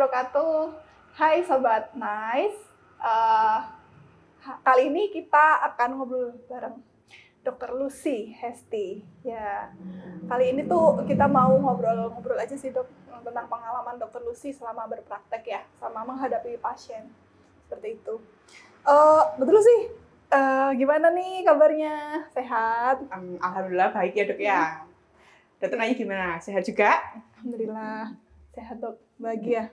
wabarakatuh. Hai Sobat Nice. Eh, Kali ini kita akan ngobrol bareng Dr. Lucy Hesti. Ya, kali ini tuh kita mau ngobrol-ngobrol aja sih dok tentang pengalaman Dr. Lucy selama berpraktek ya, sama menghadapi pasien seperti itu. Betul sih. Gimana nih kabarnya? Sehat? Alhamdulillah baik ya dok ya. Dokter nanya gimana? Sehat juga? Alhamdulillah sehat dok, bahagia.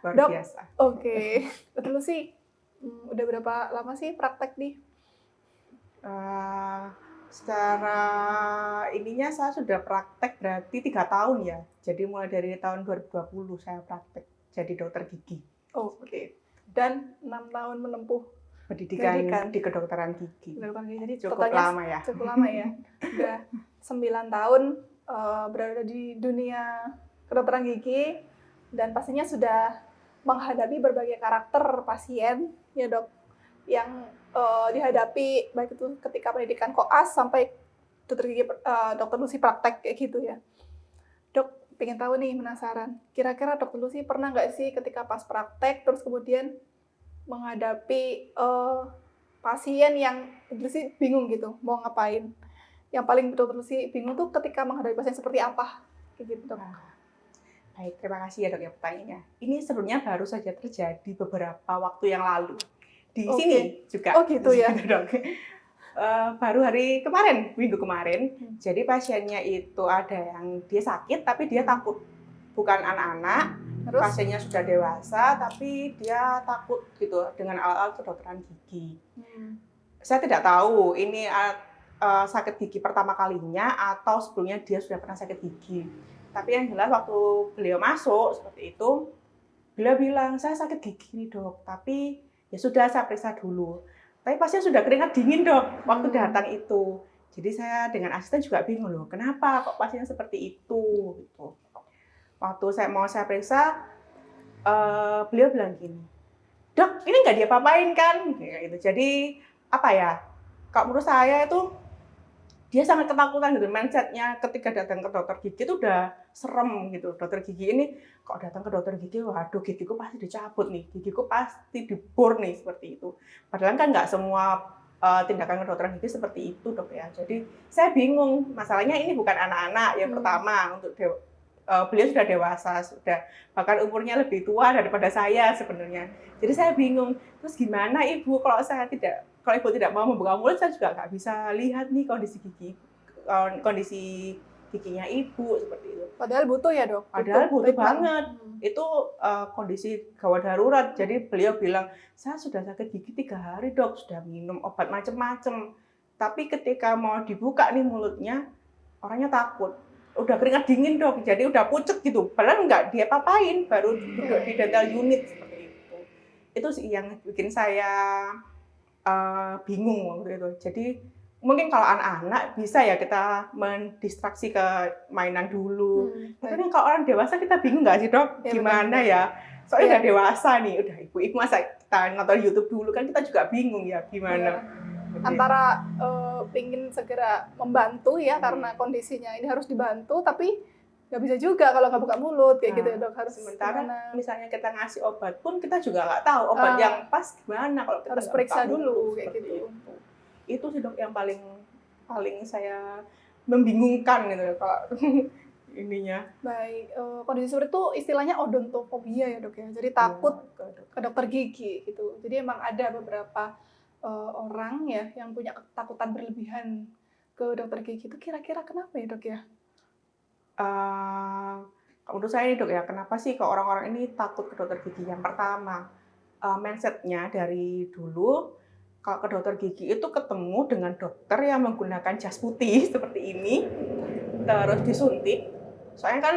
Luar Dok, biasa. Oke. Betul sih. Udah berapa lama sih praktek di? Secara ininya saya sudah praktek berarti 3 tahun ya. Jadi mulai dari tahun 2020 saya praktek jadi dokter gigi. Oke. Dan 6 tahun menempuh Pendidikan di kedokteran gigi. Jadi Cukup totalnya lama ya. Cukup lama ya. Udah 9 tahun berada di dunia kedokteran gigi dan pastinya sudah menghadapi berbagai karakter pasien ya dok yang dihadapi baik itu ketika pendidikan koas sampai dokter gigi dokter Lucy praktek kayak gitu ya. Dok, pengen tahu nih, penasaran. Kira-kira dokter Lucy pernah nggak sih ketika pas praktek terus kemudian menghadapi pasien yang dokter Lucy bingung gitu mau ngapain? Yang paling dokter Lucy bingung tuh ketika menghadapi pasien seperti apa? Kayak gitu dok. Baik, terima kasih ya dok ya pertanyaannya. Ini sebenarnya baru saja terjadi beberapa waktu yang lalu. Di sini juga. Oh gitu ya. Dok. Baru hari kemarin, minggu kemarin. Jadi pasiennya itu ada yang dia sakit tapi dia takut. Bukan anak-anak, Terus? pasiennya sudah dewasa tapi dia takut gitu dengan alat-alat kedokteran gigi. Saya tidak tahu ini sakit gigi pertama kalinya atau sebelumnya dia sudah pernah sakit gigi. Tapi yang jelas waktu beliau masuk seperti itu, beliau bilang, saya sakit gigi nih dok, tapi ya sudah saya periksa dulu. Tapi pasien sudah keringat dingin dok, waktu datang itu. Jadi saya dengan asisten juga bingung loh, kenapa kok pasiennya seperti itu? Gitu. Waktu saya periksa, beliau bilang gini, dok ini nggak diapa-apain kan? Gitu. Jadi apa ya, kalau menurut saya itu dia sangat ketakutan gitu, mindsetnya ketika datang ke dokter gigi itu udah serem gitu. Dokter gigi ini kok datang ke dokter gigi, waduh gigiku pasti dicabut nih, gigiku pasti dibor nih, seperti itu. Padahal kan nggak semua tindakan kedokteran gigi seperti itu dok ya. Jadi saya bingung, masalahnya ini bukan anak-anak yang pertama, untuk beliau sudah dewasa, sudah bahkan umurnya lebih tua daripada saya sebenarnya. Jadi saya bingung, terus gimana ibu kalau ibu tidak mau membuka mulut, saya juga nggak bisa lihat nih kondisi giginya ibu seperti itu. Padahal butuh ya dok? Padahal butuh banget. Itu kondisi gawat darurat. Jadi beliau bilang, saya sudah sakit gigi 3 hari dok, sudah minum obat macam-macam. Tapi ketika mau dibuka nih mulutnya, orangnya takut. Udah keringat dingin dok, jadi udah pucet gitu. Padahal nggak diapa-apain, baru duduk di dental unit seperti itu. Itu sih yang bikin saya bingung waktu itu. Jadi mungkin kalau anak-anak bisa ya kita mendistraksi ke mainan dulu. Tapi kalau orang dewasa kita bingung nggak sih dok? Ya, gimana betul. Ya? Soalnya udah dewasa nih, udah ibu masa kita nonton YouTube dulu kan kita juga bingung ya gimana. Antara pingin segera membantu ya karena kondisinya ini harus dibantu, tapi nggak bisa juga kalau nggak buka mulut kayak gitu ya dok. Harus sementara misalnya kita ngasih obat pun kita juga nggak tahu obat yang pas gimana kalau kita harus periksa dulu kayak gitu. Itu sih dok yang paling saya membingungkan gitu kalau ininya. Baik, kondisi seperti itu istilahnya odontofobia ya dok ya. Jadi takut ke dokter gigi gitu. Jadi emang ada beberapa orang ya yang punya ketakutan berlebihan ke dokter gigi itu. Kira-kira kenapa ya dok ya? Menurut saya nih dok ya, kenapa sih kok orang-orang ini takut ke dokter gigi? Yang pertama, mindsetnya dari dulu kalau ke dokter gigi itu ketemu dengan dokter yang menggunakan jas putih seperti ini, terus disuntik. Soalnya kan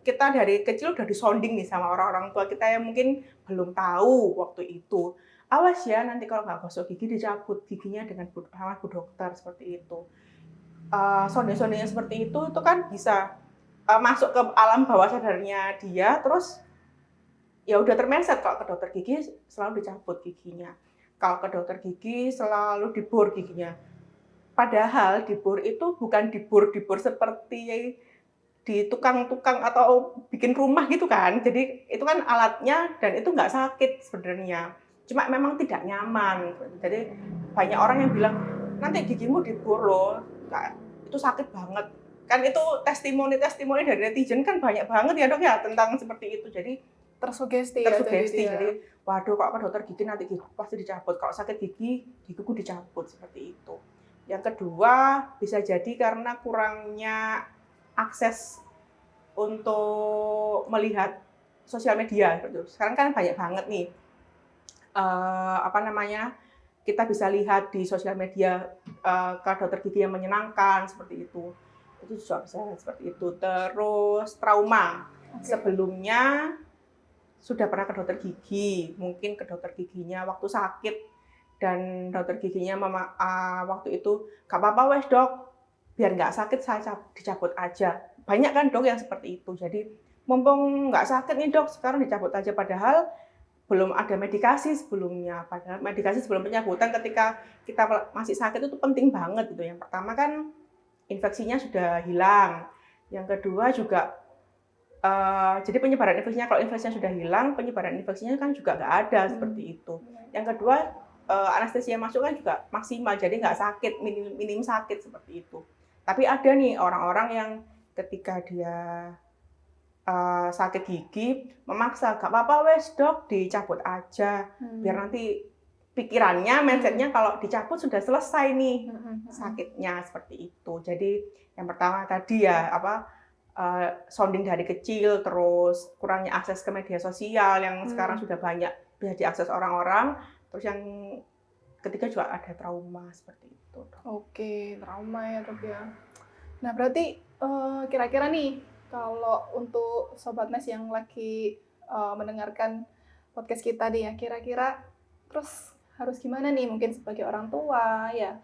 kita dari kecil udah disonding nih sama orang-orang tua kita yang mungkin belum tahu waktu itu. Awas ya nanti kalau nggak gosok gigi dicabut giginya dengan sama bu dokter seperti itu. Sonding-sondingnya seperti itu kan bisa masuk ke alam bawah sadarnya dia, terus ya udah termindset kalau ke dokter gigi selalu dicabut giginya. Kalau ke dokter gigi selalu dibor giginya. Padahal dibor itu bukan dibor seperti di tukang-tukang atau bikin rumah gitu kan. Jadi itu kan alatnya dan itu nggak sakit sebenarnya. Cuma memang tidak nyaman. Jadi banyak orang yang bilang nanti gigimu dibor loh, itu sakit banget. Kan itu testimoni-testimoni dari netizen kan banyak banget ya dok ya tentang seperti itu. Jadi Tersugesti tersugesti. ya. Jadi waduh kok ke dokter gigi nanti gigi pasti dicabut. Kalau sakit gigi, gigiku dicabut seperti itu. Yang kedua bisa jadi karena kurangnya akses untuk melihat sosial media. Sekarang kan banyak banget nih, kita bisa lihat di sosial media ke dokter gigi yang menyenangkan seperti itu juga bisa seperti itu. Terus trauma, sebelumnya sudah pernah ke dokter gigi, mungkin ke dokter giginya waktu sakit dan dokter giginya waktu itu gak apa-apa wes dok, biar nggak sakit saya dicabut aja. Banyak kan dok yang seperti itu. Jadi mumpung nggak sakit nih dok, sekarang dicabut aja, padahal belum ada medikasi sebelumnya. Padahal medikasi sebelum pencabutan ketika kita masih sakit itu penting banget gitu. Yang pertama kan infeksinya sudah hilang. Yang kedua juga jadi penyebaran infeksinya, kalau infeksinya sudah hilang, penyebaran infeksinya kan juga nggak ada seperti itu. Yang kedua anestesia masuk kan juga maksimal, jadi nggak sakit, minim sakit seperti itu. Tapi ada nih orang-orang yang ketika dia sakit gigi memaksa, gak apa-apa wes dok, dicabut aja, biar nanti pikirannya, mindsetnya kalau dicabut sudah selesai nih sakitnya seperti itu. Jadi yang pertama tadi ya sounding dari kecil, terus kurangnya akses ke media sosial yang sekarang sudah banyak bisa diakses orang-orang. Terus yang ketiga juga ada trauma seperti itu. Oke, trauma ya dok ya. Nah berarti kira-kira nih kalau untuk Sobat Nes yang lagi mendengarkan podcast kita nih ya, kira-kira terus harus gimana nih mungkin sebagai orang tua ya,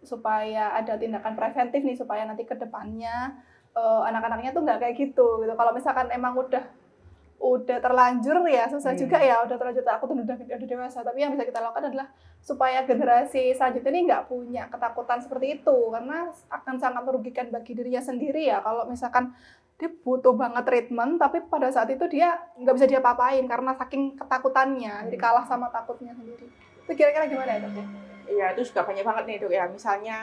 supaya ada tindakan preventif nih supaya nanti ke depannya anak-anaknya tuh nggak kayak gitu. Kalau misalkan emang udah terlanjur ya susah juga ya, udah terlanjur takut udah dewasa. Tapi yang bisa kita lakukan adalah supaya generasi selanjutnya ini nggak punya ketakutan seperti itu, karena akan sangat merugikan bagi dirinya sendiri ya kalau misalkan dia butuh banget treatment tapi pada saat itu dia nggak bisa diapa-apain karena saking ketakutannya, jadi kalah sama takutnya sendiri. Itu kira-kira gimana ya dok? Iya, itu juga banyak banget nih dok ya. Misalnya,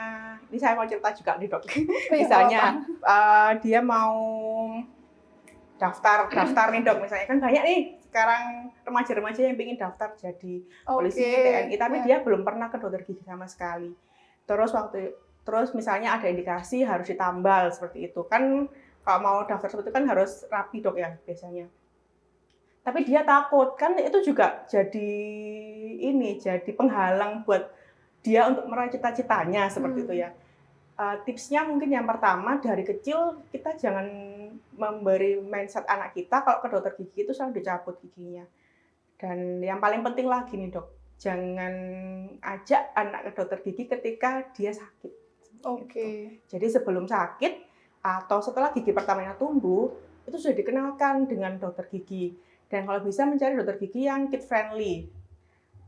ini saya mau cerita juga nih dok. Misalnya dia mau daftar nih dok, misalnya kan banyak nih sekarang remaja-remaja yang ingin daftar jadi polisi, TNI, tapi dia belum pernah ke dokter gigi sama sekali. Terus misalnya ada indikasi harus ditambal seperti itu kan, kalau mau daftar seperti itu kan harus rapi dok ya biasanya. Tapi dia takut, kan itu juga jadi penghalang buat dia untuk meraih cita-citanya seperti itu ya. Tipsnya mungkin yang pertama, dari kecil kita jangan memberi mindset anak kita kalau ke dokter gigi itu selalu dicabut giginya. Dan yang paling penting lagi nih dok, jangan ajak anak ke dokter gigi ketika dia sakit. Gitu. Jadi sebelum sakit atau setelah gigi pertamanya tumbuh, itu sudah dikenalkan dengan dokter gigi. Dan kalau bisa mencari dokter gigi yang kid friendly,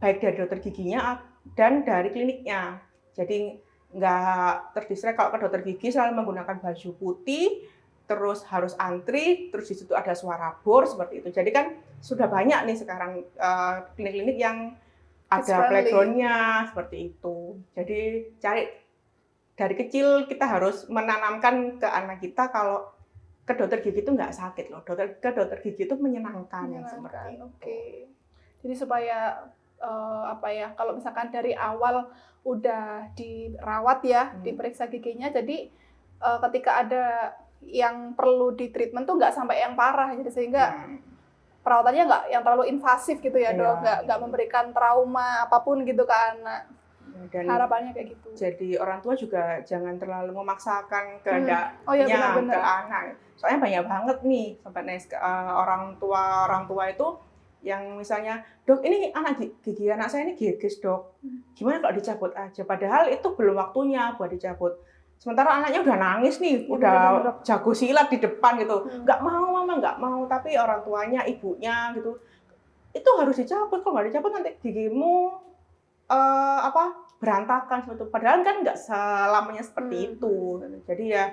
baik dari dokter giginya dan dari kliniknya. Jadi nggak terdistract kalau ke dokter gigi selalu menggunakan baju putih, terus harus antri, terus di situ ada suara bor seperti itu. Jadi kan sudah banyak nih sekarang klinik-klinik yang ada background-nya seperti itu. Jadi dari kecil kita harus menanamkan ke anak kita kalau ke dokter gigi itu nggak sakit loh. Ke dokter gigi itu menyenangkan. Seperti itu. Jadi supaya kalau misalkan dari awal udah dirawat ya, diperiksa giginya, jadi ketika ada yang perlu di treatment tuh nggak sampai yang parah, jadi sehingga perawatannya nggak yang terlalu invasif gitu ya dok, nggak memberikan trauma apapun gitu ke anak. Dan harapannya kayak gitu. Jadi orang tua juga jangan terlalu memaksakan kehendaknya ke anak. Soalnya banyak banget nih Sobat Nes, orang tua itu yang misalnya, dok ini gigi anak saya ini gigis dok, gimana kalau dicabut aja, padahal itu belum waktunya buat dicabut. Sementara anaknya udah nangis nih, udah jago silat di depan gitu, nggak mau mama, nggak mau, tapi orang tuanya, ibunya gitu, itu harus dicabut, kalau nggak dicabut nanti gigimu berantakan seperti itu. Padahal kan nggak selamanya seperti itu. Jadi ya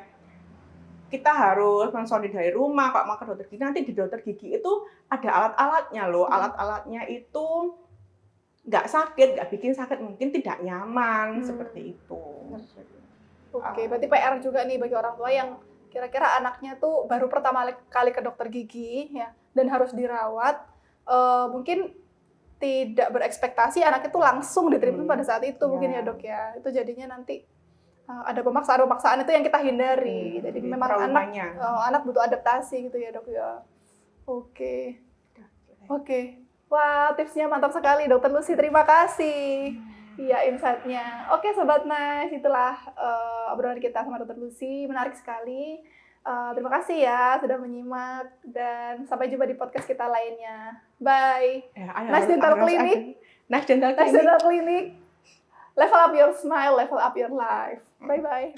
kita harus mensonding dari rumah, kalau mau ke dokter gigi, nanti di dokter gigi itu ada alat-alatnya loh. Alat-alatnya itu nggak sakit, nggak bikin sakit, mungkin tidak nyaman, seperti itu. Oke, berarti PR juga nih bagi orang tua yang kira-kira anaknya tuh baru pertama kali ke dokter gigi ya dan harus dirawat, mungkin tidak berekspektasi anak itu langsung diterima pada saat itu mungkin ya dok ya. Itu jadinya nanti ada pemaksaan itu yang kita hindari. Jadi memang anak butuh adaptasi gitu ya dok ya. Oke. Wah, tipsnya mantap sekali Dokter Lucy. Terima kasih. Iya, insight-nya. Oke, Sobat Nice, itulah obrolan kita sama Dokter Lucy. Menarik sekali. Terima kasih ya sudah menyimak dan sampai jumpa di podcast kita lainnya. Bye. Nice Dental Clinic. Nice Dental Clinic. Level up your smile, level up your life. Bye-bye.